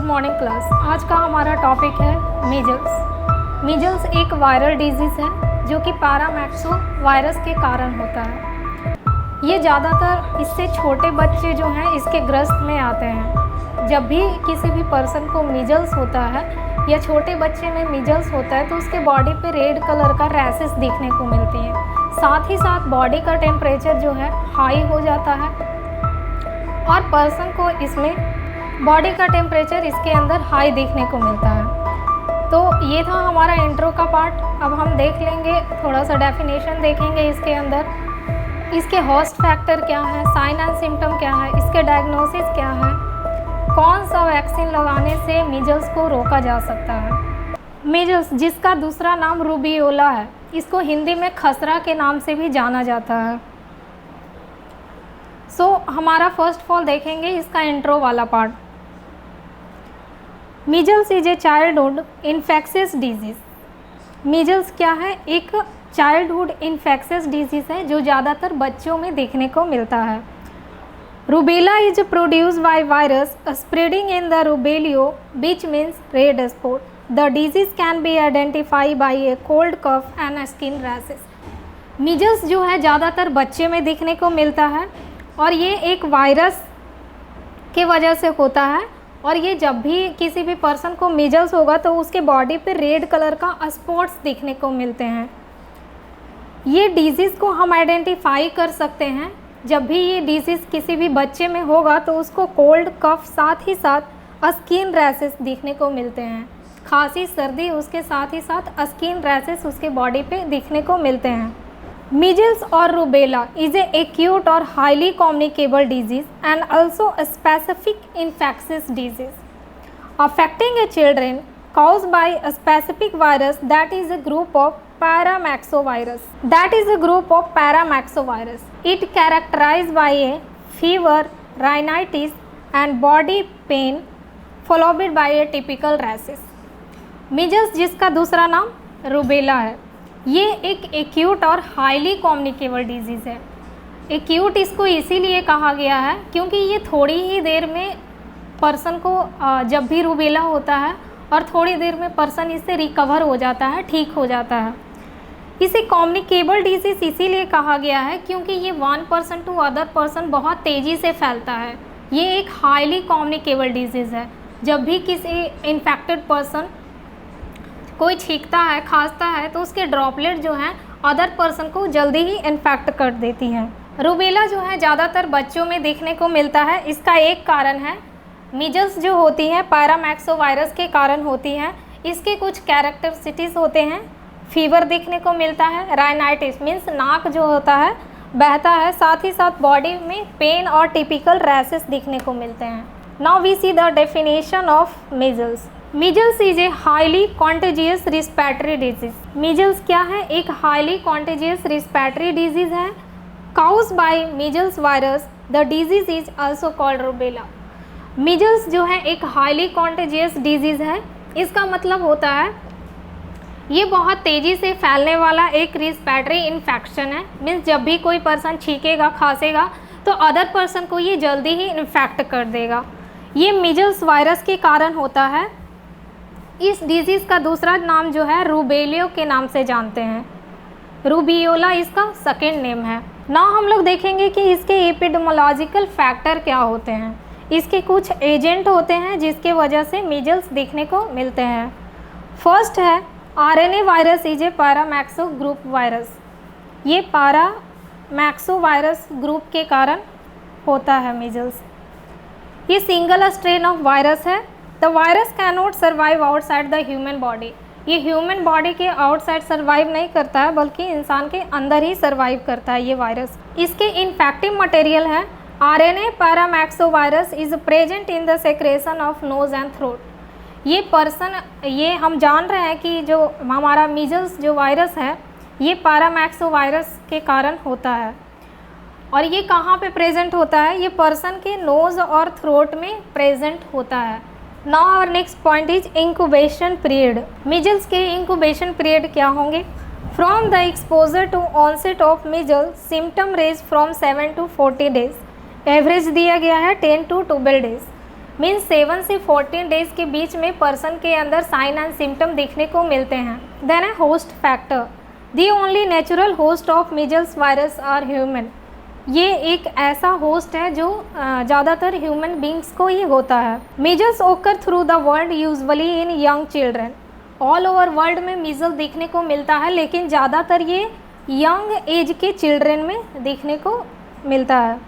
Morning class. आज का हमारा टॉपिक है मीजल्स। मीजल्स एक वायरल डिजीज़ है जो कि पैरामैक्सो वायरस के कारण होता है। ये ज़्यादातर इससे छोटे बच्चे जो हैं इसके ग्रस्त में आते हैं। जब भी किसी भी पर्सन को मीजल्स होता है या छोटे बच्चे में मीजल्स होता है तो उसके बॉडी पे रेड कलर का रैशेस दिखने को मिलती हैं। साथ ही साथ बॉडी का टेम्परेचर जो है हाई हो जाता है और पर्सन को इसमें बॉडी का टेम्परेचर इसके अंदर हाई देखने को मिलता है। तो ये था हमारा इंट्रो का पार्ट। अब हम देख लेंगे, थोड़ा सा डेफिनेशन देखेंगे इसके अंदर, इसके होस्ट फैक्टर क्या है, साइन एंड सिम्टम क्या है, इसके डायग्नोसिस क्या है, कौन सा वैक्सीन लगाने से मीजल्स को रोका जा सकता है। मीजल्स जिसका दूसरा नाम रूबियोला है, इसको हिंदी में खसरा के नाम से भी जाना जाता है। हमारा फर्स्ट ऑफ ऑल देखेंगे इसका इंट्रो वाला part. Measles is A childhood infectious disease. Measles क्या है? एक चाइल्डहुड इन्फेक्शियस डिजीज़ है जो ज़्यादातर बच्चों में देखने को मिलता है। Rubella is produce by virus spreading in the rubeola which means red spot. The disease can be identify by a cold cough and skin rashes. Measles जो है ज़्यादातर बच्चे में दिखने को मिलता है और ये एक वायरस के वजह से होता है। और ये जब भी किसी भी पर्सन को मीजल्स होगा तो उसके बॉडी पे रेड कलर का स्पॉट्स दिखने को मिलते हैं। ये डिजीज़ को हम आइडेंटिफाई कर सकते हैं। जब भी ये डिजीज़ किसी भी बच्चे में होगा तो उसको कोल्ड कफ साथ ही साथ स्किन रैशेस दिखने को मिलते हैं। खांसी सर्दी उसके साथ ही साथ स्किन रैशेस उसके बॉडी पे दिखने को मिलते हैं। मीजल्स और rubella is a acute or highly communicable disease and also a specific infectious disease affecting a children caused by a specific virus that is a group of paramyxovirus. It characterized by a fever, rhinitis and body pain followed by a typical rashes. Measles जिसका दूसरा नाम rubella है, ये एक acute और highly communicable disease है। Acute इसको इसीलिए कहा गया है क्योंकि ये थोड़ी ही देर में पर्सन को जब भी रूबेला होता है और थोड़ी देर में पर्सन इससे रिकवर हो जाता है, ठीक हो जाता है। इसे कम्युनिकेबल डिजीज़ इसीलिए कहा गया है क्योंकि ये one person to other person बहुत तेज़ी से फैलता है। ये एक हाईली कम्युनिकेबल डिजीज़ है। जब भी किसी इन्फेक्टेड पर्सन कोई छींकता है, खांसता है तो उसके ड्रॉपलेट जो हैं अदर पर्सन को जल्दी ही इन्फेक्ट कर देती हैं। रूबेला जो है ज़्यादातर बच्चों में देखने को मिलता है। इसका एक कारण है मीजल्स जो होती हैं पैरामैक्सो वायरस के कारण होती हैं। इसके कुछ कैरेक्टरिस्टिक्स होते हैं। फीवर देखने को मिलता है, राइनाइटिस मीन्स नाक जो होता है बहता है, साथ ही साथ बॉडी में पेन और टिपिकल रैशेस दिखने को मिलते हैं। Now we see the definition of measles. Measles is a highly contagious respiratory disease. Measles क्या है? एक हाईली कॉन्टेजियस रिस्पिरेटरी डिजीज़ है caused by measles virus. The disease is also called rubella. Measles जो है एक हाईली कॉन्टेजियस डिजीज़ है। इसका मतलब होता है ये बहुत तेज़ी से फैलने वाला एक रिस्पिरेटरी इन्फेक्शन है। मीन्स जब भी कोई पर्सन छींकेगा, खांसेगा तो अदर पर्सन को ये जल्दी ही इन्फेक्ट कर देगा। ये मीजल्स वायरस के कारण होता है। इस डिजीज़ का दूसरा नाम जो है रूबेलियो के नाम से जानते हैं। रूबियोला इसका सेकेंड नेम है। ना हम लोग देखेंगे कि इसके एपिडेमोलॉजिकल फैक्टर क्या होते हैं। इसके कुछ एजेंट होते हैं जिसके वजह से मीजल्स देखने को मिलते हैं। फर्स्ट है RNA virus is a paramyxo group virus. ये पैरामैक्सो वायरस ग्रुप के कारण होता है मीजल्स। ये सिंगल स्ट्रेन ऑफ वायरस है। The virus can not survive outside the human body. ये ह्यूमन बॉडी के आउटसाइड सर्वाइव नहीं करता है बल्कि इंसान के अंदर ही सर्वाइव करता है ये वायरस। इसके इन्फेक्टिव मटेरियल है RNA paramyxo virus is present in the secretion of nose and throat. ये हम जान रहे हैं कि जो हमारा मीजल्स जो वायरस है ये पैरामैक्सो वायरस के कारण होता है। और ये कहाँ पे प्रेजेंट होता है? ये पर्सन के नोज़ और थ्रोट में प्रेजेंट होता है। Now our next point is incubation period. Measles के इंक्यूबेशन पीरियड क्या होंगे? From the exposure to onset of measles symptom range from 7 to 40 days. Average दिया गया है 10 to 12 डेज। मीन्स 7 से 14 डेज के बीच में पर्सन के अंदर साइन एंड सिम्टम देखने को मिलते हैं। देन है host factor. The only natural host of measles virus are human. ये एक ऐसा होस्ट है जो ज़्यादातर ह्यूमन बींग्स को ही होता है। मीजल्स ओकर through the world usually in young children. All over world में मीजल देखने को मिलता है, लेकिन ज़्यादातर ये यंग एज के चिल्ड्रन में देखने को मिलता है।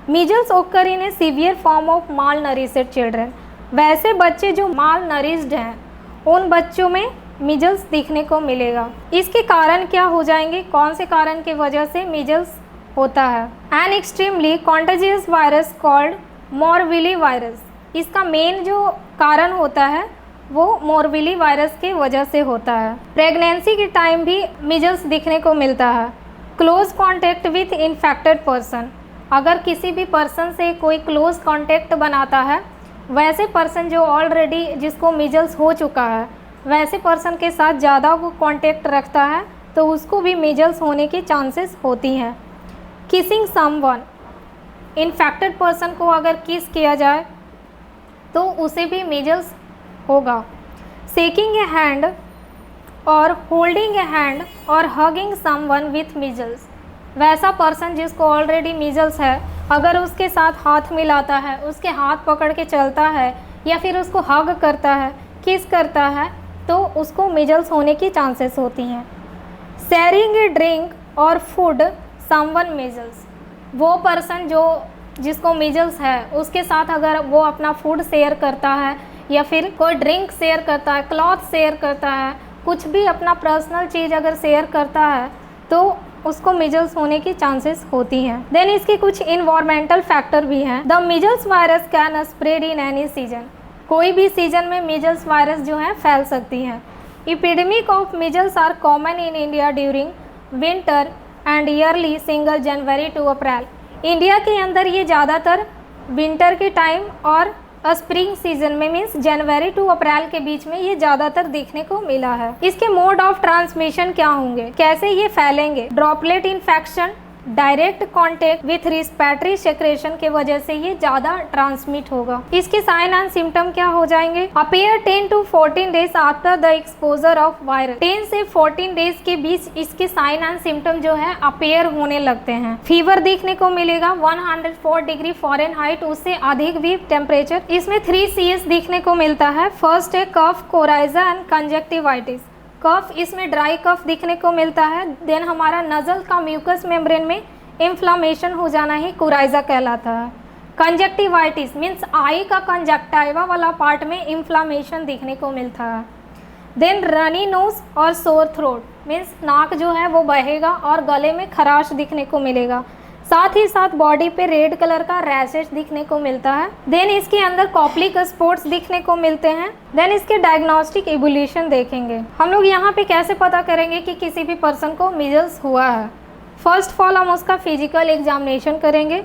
Measles occur in a severe form of malnourished children. वैसे बच्चे जो माल नरिश्ड हैं उन बच्चों में मीजल्स देखने को मिलेगा। इसके कारण क्या हो जाएंगे, कौन से कारण की वजह से मीजल्स होता है? An extremely contagious virus called morbilli virus. इसका मेन जो कारण होता है वो मोरविली वायरस के वजह से होता है। प्रेगनेंसी के टाइम भी मीजल्स दिखने को मिलता है। Close contact with infected person. अगर किसी भी पर्सन से कोई क्लोज कॉन्टैक्ट बनाता है, वैसे पर्सन जो ऑलरेडी जिसको मीजल्स हो चुका है वैसे पर्सन के साथ ज़्यादा वो कॉन्टैक्ट रखता है तो उसको भी मीजल्स होने की चांसेस होती हैं। Kissing someone. इन्फेक्टेड पर्सन को अगर किस किया जाए तो उसे भी मीजल्स होगा। शेकिंग ए हैंड और होल्डिंग ए हैंड और हगिंग समवन विथ मीजल्स। वैसा पर्सन जिसको ऑलरेडी मीजल्स है, अगर उसके साथ हाथ मिलाता है, उसके हाथ पकड़ के चलता है या फिर उसको हग करता है, किस करता है, तो उसको मीजल्स होने की चांसेस होती हैं। शेयरिंग ए ड्रिंक और फूड समवन मीजल्स। वो पर्सन जो जिसको मीजल्स है उसके साथ अगर वो अपना फूड शेयर करता है या फिर कोई ड्रिंक शेयर करता है, क्लॉथ शेयर करता है, कुछ भी अपना पर्सनल चीज़ अगर शेयर करता है तो उसको मीजल्स होने की चांसेस होती हैं। देन इसके कुछ इन्वायरमेंटल फैक्टर भी हैं। The measles virus can spread in any season. कोई भी सीजन में मीजल्स वायरस जो है फैल सकती हैं। Epidemic of measles are common in India during winter and early single January to April. India के अंदर ये ज़्यादातर विंटर के टाइम और स्प्रिंग सीजन में मीन्स जनवरी टू अप्रैल के बीच में ये ज़्यादातर देखने को मिला है। इसके मोड ऑफ ट्रांसमिशन क्या होंगे, कैसे ये फैलेंगे? Droplet infection, direct contact with respiratory secretion के वजह से ये ज़्यादा ट्रांसमिट होगा। इसके साइन एंड सिम्टम क्या हो जाएंगे? Appear 10 to 14 days after the exposure of virus. 10 से 14 डेज के बीच इसके साइन एंड सिम्टम जो है अपीयर होने लगते हैं। फीवर देखने को मिलेगा 104 डिग्री फ़ारेनहाइट, उससे अधिक भी टेम्परेचर। इसमें 3 CS देखने को मिलता है। फर्स्ट है कफ, कोराइजा एंड कंजक्टिवाइटिस। कफ, इसमें ड्राई कफ दिखने को मिलता है। देन हमारा नज़ल का म्यूकस मेम्ब्रेन में इन्फ्लामेशन हो जाना ही कोराइजा कहलाता है। कंजक्टिवाइटिस मीन्स आई का कंजक्टाइवा वाला पार्ट में इन्फ्लामेशन दिखने को मिलता है। देन रनी नोज और सोर थ्रोट मीन्स नाक जो है वो बहेगा और गले में खराश दिखने को मिलेगा। साथ ही साथ बॉडी पे रेड कलर का रैशेज दिखने को मिलता है। देन इसके अंदर कॉप्लिक स्पॉट्स दिखने को मिलते हैं। देन इसके डायग्नोस्टिक इवोल्यूशन देखेंगे। हम लोग यहाँ पे कैसे पता करेंगे कि किसी भी पर्सन को मीजल्स हुआ है? फर्स्ट ऑफ ऑल हम उसका फिजिकल एग्जामिनेशन करेंगे,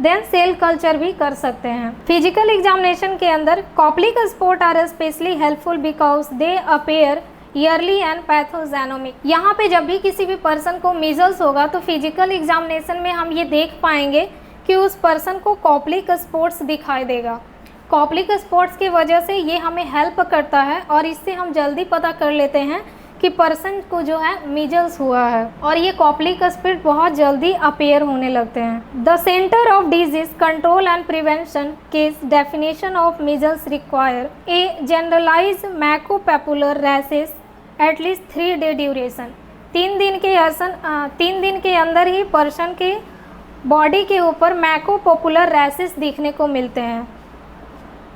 देन सेल कल्चर भी कर सकते हैं। फिजिकल एग्जामिनेशन के अंदर Koplik spot are especially helpful because they appear early and pathognomonic. यहाँ पे जब भी किसी भी पर्सन को मीजल्स होगा तो फिजिकल एग्जामिनेशन में हम ये देख पाएंगे कि उस पर्सन को कॉप्लिक स्पॉट्स दिखाई देगा। कॉप्लिक स्पॉट्स की वजह से ये हमें हेल्प करता है और इससे हम जल्दी पता कर लेते हैं कि पर्सन को जो है मीजल्स हुआ है, और ये कॉप्लिक स्पॉट बहुत जल्दी अपीयर होने लगते हैं। The centre of disease control and prevention case definition of measles require a generalise maculopapular rashes at least 3 day duration. 3 दिन के अंदर ही पर्सन के बॉडी के ऊपर मैकोपॉपुलर रैशेस दिखने को मिलते हैं।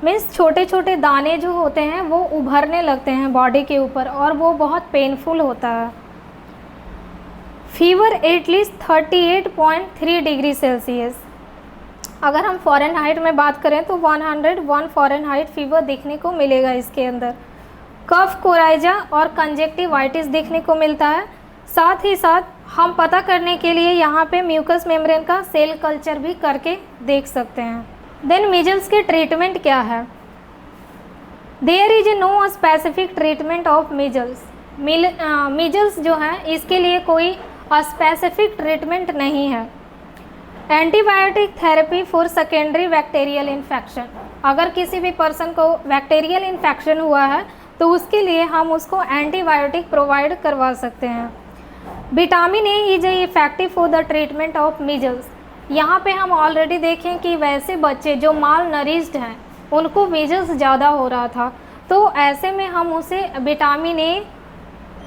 मीन्स छोटे छोटे दाने जो होते हैं वो उभरने लगते हैं बॉडी के ऊपर और वो बहुत पेनफुल होता है। Fever at least 38.3 degree Celsius. अगर हम फ़ारेनहाइट में बात करें तो 101 फ़ारेनहाइट फीवर देखने को मिलेगा इसके अंदर। कफ, कोराइजा और कंजक्टिवाइटिस देखने को मिलता है। साथ ही साथ हम पता करने के लिए यहाँ पे म्यूकस मेम्ब्रेन का सेल कल्चर भी करके देख सकते हैं। देन मीजल्स के ट्रीटमेंट क्या है? There is no specific treatment of measles. Measles जो है इसके लिए कोई स्पेसिफिक ट्रीटमेंट नहीं है। Antibiotic therapy for secondary bacterial infection. अगर किसी भी पर्सन को बैक्टीरियल इन्फेक्शन हुआ है तो उसके लिए हम उसको एंटीबायोटिक प्रोवाइड करवा सकते हैं। Vitamin A is effective for the treatment of measles. यहाँ पे हम ऑलरेडी देखें कि वैसे बच्चे जो माल नरिश्ड हैं उनको मीजल्स ज़्यादा हो रहा था, तो ऐसे में हम उसे विटामिन ए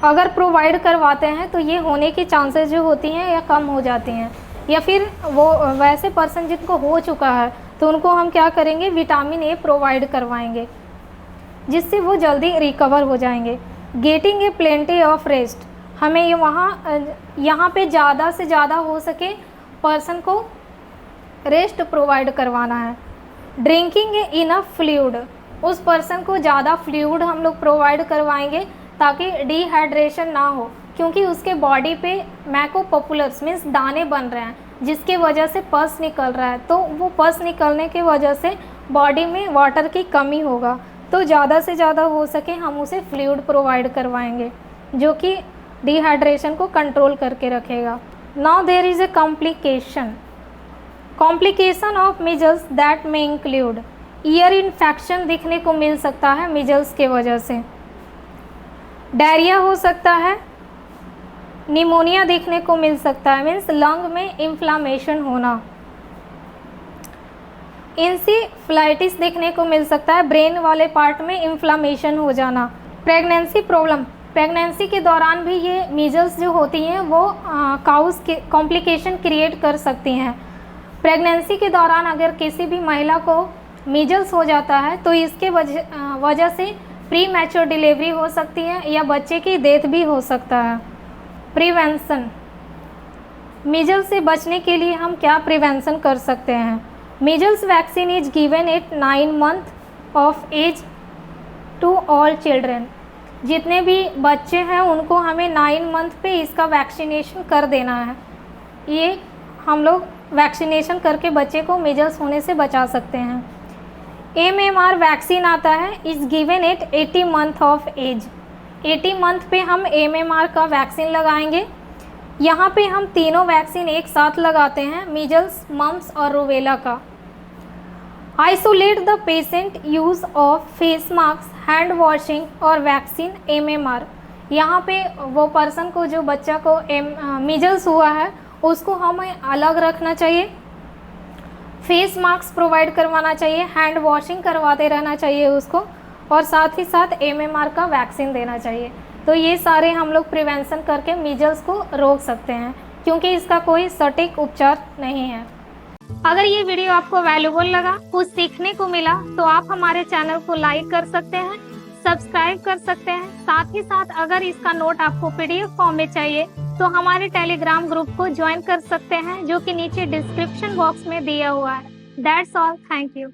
अगर प्रोवाइड करवाते हैं तो ये होने की चांसेस जो होती हैं या कम हो जाती हैं। या फिर वो वैसे पर्सन जिनको हो चुका है तो उनको हम क्या करेंगे, विटामिन ए प्रोवाइड करवाएंगे जिससे वो जल्दी रिकवर हो जाएंगे। Getting a plenty of rest, हमें यहाँ पे ज़्यादा से ज़्यादा हो सके पर्सन को रेस्ट प्रोवाइड करवाना है। ड्रिंकिंग ए इनफ फ्लूइड, उस पर्सन को ज़्यादा फ्लूइड हम लोग प्रोवाइड करवाएंगे ताकि डिहाइड्रेशन ना हो, क्योंकि उसके बॉडी पे मैकोपॉपुलर्स मीन्स दाने बन रहे हैं जिसके वजह से पस निकल रहा है, तो वो पस निकलने की वजह से बॉडी में वाटर की कमी होगा, तो ज़्यादा से ज़्यादा हो सके हम उसे फ्लूइड प्रोवाइड करवाएंगे जो कि डिहाइड्रेशन को कंट्रोल करके रखेगा। Now there is a complication of measles that में इंक्लूड ईयर इन्फेक्शन दिखने को मिल सकता है मीजल्स के वजह से, डायरिया हो सकता है, निमोनिया देखने को मिल सकता है मीन्स लंग में इन्फ्लामेशन होना, इंसेफ्लाइटिस देखने को मिल सकता है, ब्रेन वाले पार्ट में इन्फ्लामेशन हो जाना। प्रेगनेंसी प्रॉब्लम, प्रेगनेंसी के दौरान भी ये मीजल्स जो होती हैं वो काउस के कॉम्प्लिकेशन क्रिएट कर सकती हैं। प्रेगनेंसी के दौरान अगर किसी भी महिला को मीजल्स हो जाता है तो इसके वजह से प्री मैच्योर डिलीवरी हो सकती है या बच्चे की डेथ भी हो सकता है। प्रिवेंशन, मीजल्स से बचने के लिए हम क्या प्रिवेंशन कर सकते हैं। Measles vaccine is given at 9 month of age to all children, जितने भी बच्चे हैं उनको हमें 9 मंथ पे इसका वैक्सीनेशन कर देना है। ये हम लोग वैक्सीनेशन करके बच्चे को मीजल्स होने से बचा सकते हैं। MMR वैक्सीन आता है is given at 80 month of age, 80 month पे हम MMR का वैक्सीन लगाएंगे। यहाँ पे हम तीनों वैक्सीन एक साथ लगाते हैं, मीजल्स, मम्स और रूबेला का। Isolate the patient use of face mask, hand washing और वैक्सीन MMR, यहाँ पे वो पर्सन को जो बच्चा को मीजल्स हुआ है उसको हमें अलग रखना चाहिए, फेस मास्क प्रोवाइड करवाना चाहिए, हैंड वॉशिंग करवाते रहना चाहिए उसको, और साथ ही साथ MMR का वैक्सीन देना चाहिए। तो ये सारे हम लोग प्रिवेंशन करके मीजल्स को रोक सकते हैं क्योंकि इसका कोई सटीक उपचार नहीं है। अगर ये वीडियो आपको वैल्यूबल लगा, कुछ सीखने को मिला, तो आप हमारे चैनल को लाइक कर सकते हैं, सब्सक्राइब कर सकते हैं। साथ ही साथ अगर इसका नोट आपको PDF फॉर्म में चाहिए तो हमारे टेलीग्राम ग्रुप को ज्वाइन कर सकते हैं जो कि नीचे डिस्क्रिप्शन बॉक्स में दिया हुआ है। That's all, thank you.